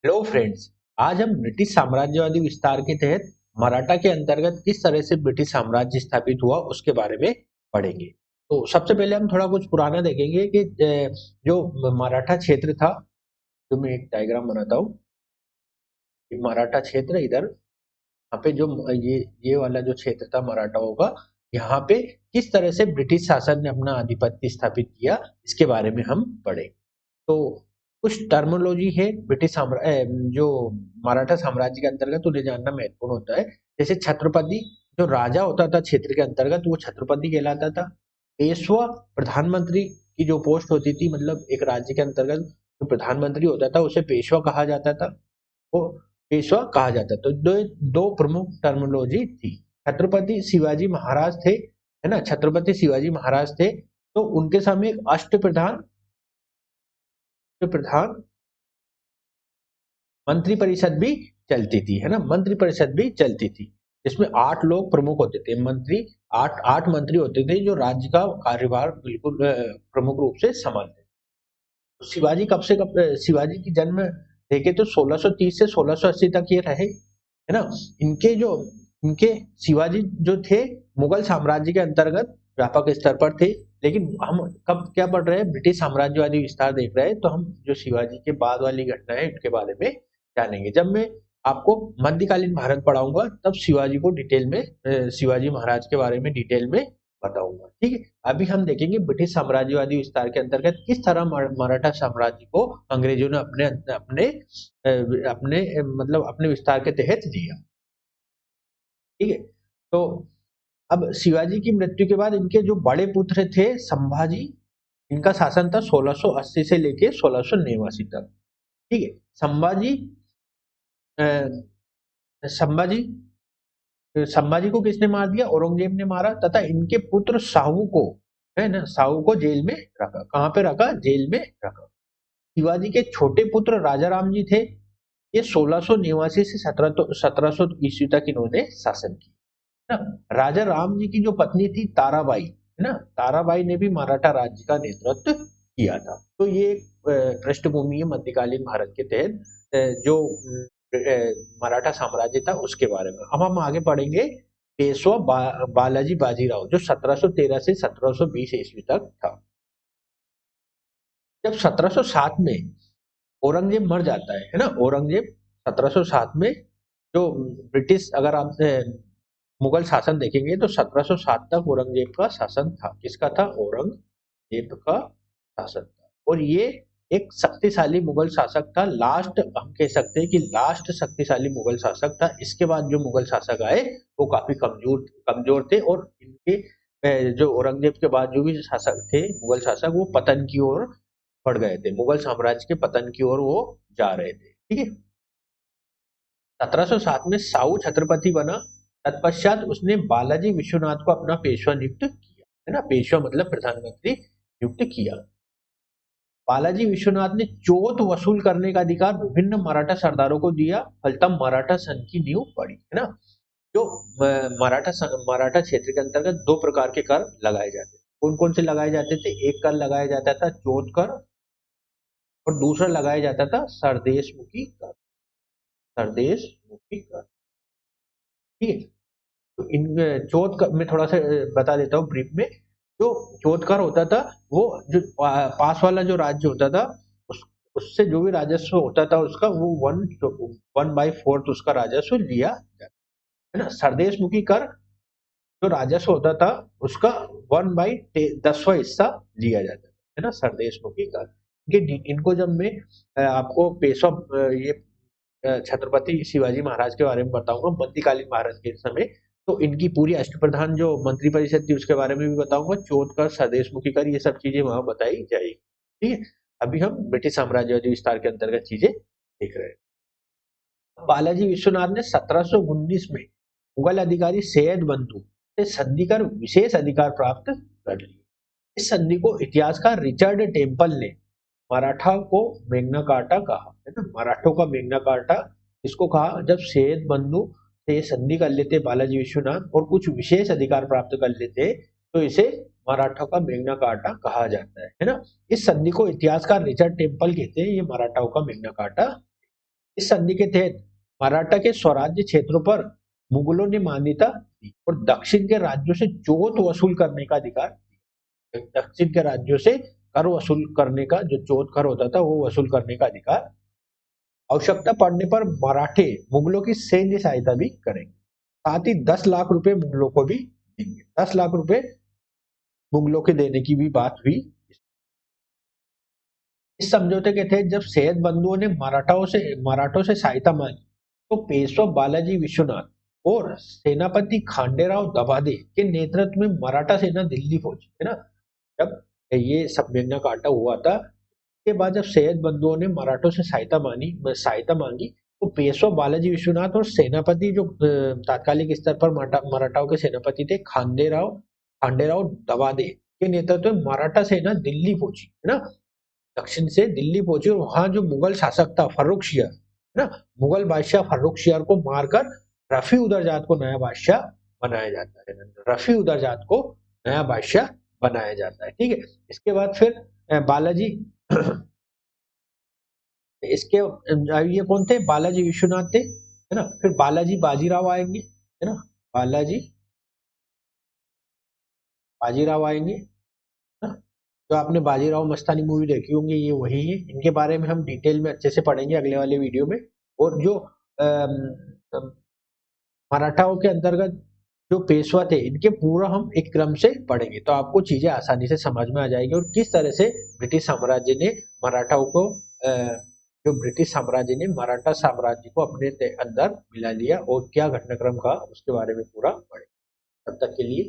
Hello friends. आज हम British साम्राज्यवादी विस्तार के तहत मराठा के अंतर्गत किस तरह से ब्रिटिश साम्राज्य स्थापित हुआ उसके बारे में पढ़ेंगे। तो सबसे पहले हम थोड़ा कुछ पुराना देखेंगे कि जो मराठा क्षेत्र था। तो मैं एक डायग्राम बनाता हूँ। मराठा क्षेत्र इधर, यहाँ पे जो ये वाला जो क्षेत्र था मराठाओं का, यहाँ पे किस तरह से ब्रिटिश शासन ने अपना आधिपत्य स्थापित किया इसके बारे में हम पढ़े। तो कुछ टर्मिनोलॉजी है जो मराठा साम्राज्य के अंतर्गत उन्हें जानना महत्वपूर्ण होता है। जैसे छत्रपति, जो राजा होता था क्षेत्र के अंतर्गत, वो छत्रपति कहलाता था। पेशवा, प्रधानमंत्री की जो पोस्ट होती थी, मतलब एक राज्य के अंतर्गत जो प्रधानमंत्री होता था उसे पेशवा कहा जाता था। वो पेशवा कहा जाता था। तो दो प्रमुख टर्मिनोलॉजी थी। छत्रपति शिवाजी महाराज थे, है ना, छत्रपति शिवाजी महाराज थे। तो उनके सामने एक अष्टप्रधान प्रधान मंत्री परिषद भी चलती थी, है ना, मंत्री परिषद भी चलती थी, जिसमें 8 लोग प्रमुख होते थे। मंत्री, 8 मंत्री होते थे जो राज्य का कार्यभार बिल्कुल प्रमुख रूप से संभालते थे। तो शिवाजी की जन्म देखे तो 1630 से 1680 तक ये रहे, है ना। इनके शिवाजी जो थे मुगल साम्राज्य के अंतर्गत व्यापक स्तर पर थे। लेकिन हम कब क्या पढ़ रहे हैं, ब्रिटिश साम्राज्यवादी विस्तार देख रहे हैं, तो हम जो शिवाजी के बाद वाली घटना है उनके बारे में जानेंगे। जब मैं आपको मध्यकालीन भारत पढ़ाऊंगा तब शिवाजी को डिटेल में शिवाजी महाराज के बारे में डिटेल में बताऊंगा, ठीक है। अभी हम देखेंगे ब्रिटिश साम्राज्यवादी विस्तार के अंतर्गत किस तरह मराठा साम्राज्य को अंग्रेजों ने अपने अपने अपने मतलब अपने विस्तार के तहत लिया, ठीक है। तो अब शिवाजी की मृत्यु के बाद इनके जो बड़े पुत्र थे संभाजी, इनका शासन था 1680 से लेके 1689 तक, ठीक है। संभाजी अ, संभाजी संभाजी को किसने मार दिया? औरंगजेब ने मारा, तथा इनके पुत्र साहू को, है ना, साहू को जेल में रखा। कहाँ पे रखा? जेल में रखा। शिवाजी के छोटे पुत्र राजा राम जी थे। ये 1689 से 1700 ईस्वी तक इन्होंने शासन किया, है ना। राजा राम जी की जो पत्नी थी ताराबाई, है ना, ताराबाई ने भी मराठा राज्य का नेतृत्व किया था। तो ये एक पृष्ठभूमि है मध्यकालीन भारत के तहत जो मराठा साम्राज्य था उसके बारे में। अब हम आगे पढ़ेंगे बालाजी बाजीराव, जो 1713 से 1720 ईस्वी तक था। जब 1707 में औरंगजेब मर जाता है ना, औरंगजेब 1707 में, जो ब्रिटिश, अगर आप मुगल शासन देखेंगे तो 1707 तक औरंगजेब का शासन था। किसका था? औरंगजेब का शासन था। और ये एक शक्तिशाली मुगल शासक था। लास्ट, हम कह सकते हैं कि लास्ट शक्तिशाली मुगल शासक था। इसके बाद जो मुगल शासक आए वो काफी कमजोर कमजोर थे, और इनके जो औरंगजेब के बाद जो भी शासक थे मुगल शासक, वो पतन की ओर बढ़ गए थे, मुगल साम्राज्य के पतन की ओर वो जा रहे थे, ठीक है। 1707 में साउ छत्रपति बना। तत्पश्चात उसने बालाजी विश्वनाथ को अपना पेशवा नियुक्त किया, है ना, पेशवा मतलब प्रधानमंत्री नियुक्त किया। बालाजी विश्वनाथ ने चोट वसूल करने का अधिकार विभिन्न मराठा सरदारों को दिया। फलतः मराठा संघ की नींव पड़ी, है ना। जो मराठा क्षेत्र के अंतर्गत 2 प्रकार के कर लगाए जाते थे। कौन कौन से लगाए जाते थे? एक कर लगाया जाता था चोट कर, और दूसरा लगाया जाता था सरदेशमुखी कर। सरदेशमुखी कर, ठीक है। तो इन चौथ का मैं थोड़ा सा बता देता हूँ ब्रीफ में। जो चौथ कर होता था, वो जो पास वाला जो राज्य होता था, उससे जो भी राजस्व होता था उसका, वो 1/4 उसका राजस्व लिया जाता, है ना। सरदेशमुखी कर जो राजस्व होता था उसका 1/10वां हिस्सा लिया जाता है ना, सरदेशमुखी कर। इनको जब मैं आपको पेशवा ये छत्रपति शिवाजी महाराज के बारे में बताऊंगा मध्यकालीन भारत के समय, तो इनकी पूरी अष्टप्रधान जो मंत्री परिषद थी उसके बारे में भी बताऊंगा। चौथ कर, स्वदेशमुखी कर, ये सब चीजें वहां बताई जाएगी, ठीक है। अभी हम ब्रिटिश साम्राज्यवादी विस्तार के अंतर्गत चीजें देख रहे हैं। बालाजी विश्वनाथ ने 1719 में मुगल अधिकारी सैयद बंधु से संधि कर विशेष अधिकार प्राप्त कर लिए। इस संधि को इतिहासकार रिचर्ड टेम्पल ने मराठा को मैग्ना कार्टा कहा, है ना, मराठों का मैग्ना कार्टा इसको कहा। जब सैयद बंधु से संधि कर लेते बालाजी विश्वनाथ और कुछ विशेष अधिकार प्राप्त कर लेते, तो इसे मराठा का मैग्ना कार्टा कहा जाता है ना। इस संधि को इतिहासकार रिचर्ड टेम्पल कहते हैं, ये मराठाओं का मैग्ना कार्टा। इस संधि के तहत मराठा के स्वराज्य क्षेत्रों पर मुगलों ने मान्यता दी और दक्षिण के राज्यों से जोत वसूल करने का अधिकार दिया। दक्षिण के राज्यों से कर वसूल करने का, जो जोत कर होता था वो वसूल करने का अधिकार, आवश्यकता पड़ने पर मराठे मुगलों की सैन्य सहायता भी करेंगे। साथ ही 10 लाख रुपए मुगलों को भी देंगे। 10 लाख रुपए मुगलों के देने की भी बात हुई। इस समझौते के तहत जब सैयद बंधुओं ने मराठों से सहायता मांगी तो पेशवा बालाजी विश्वनाथ और सेनापति खांडेराव दभादे के नेतृत्व में मराठा सेना दिल्ली पहुंची, है ना। जब ये सम्मेलन काटा हुआ था, के बाद जब सैयद बंधुओं ने मराठों से सहायता मांगी तो पेशवा बालाजी विश्वनाथ और सेनापति जो तात्कालिक स्तर पर मराठाओं के सेनापति थे खांडेराव दभादे के नेतृत्व में मराठा सेना दिल्ली पहुंची, है ना। दक्षिण से दिल्ली पहुंची और वहां जो मुगल शासक था फर्रुख शियार, है ना, मुगल बादशाह फर्रुख शियार को मारकर रफी उदरजात को नया बादशाह बनाया जाता है। रफी उदरजात को नया बादशाह बनाया जाता है, ठीक है। इसके बाद फिर बालाजी इसके ये कौन थे? बालाजी विश्वनाथ थे, है ना। फिर बालाजी बाजीराव आएंगे, है ना। बालाजी बाजीराव आएंगे, है ना। जो आपने बाजीराव मस्तानी मूवी देखी होंगी ये वही है। इनके बारे में हम डिटेल में अच्छे से पढ़ेंगे अगले वाले वीडियो में। और जो अम, मराठाओं के अंतर्गत जो पेशवा थे इनके पूरा हम एक क्रम से पढ़ेंगे, तो आपको चीजें आसानी से समझ में आ जाएगी और किस तरह से ब्रिटिश साम्राज्य ने मराठाओं को जो ब्रिटिश साम्राज्य ने मराठा साम्राज्य को अपने अंदर मिला लिया और क्या घटनाक्रम का उसके बारे में पूरा पढ़े। तब तक के लिए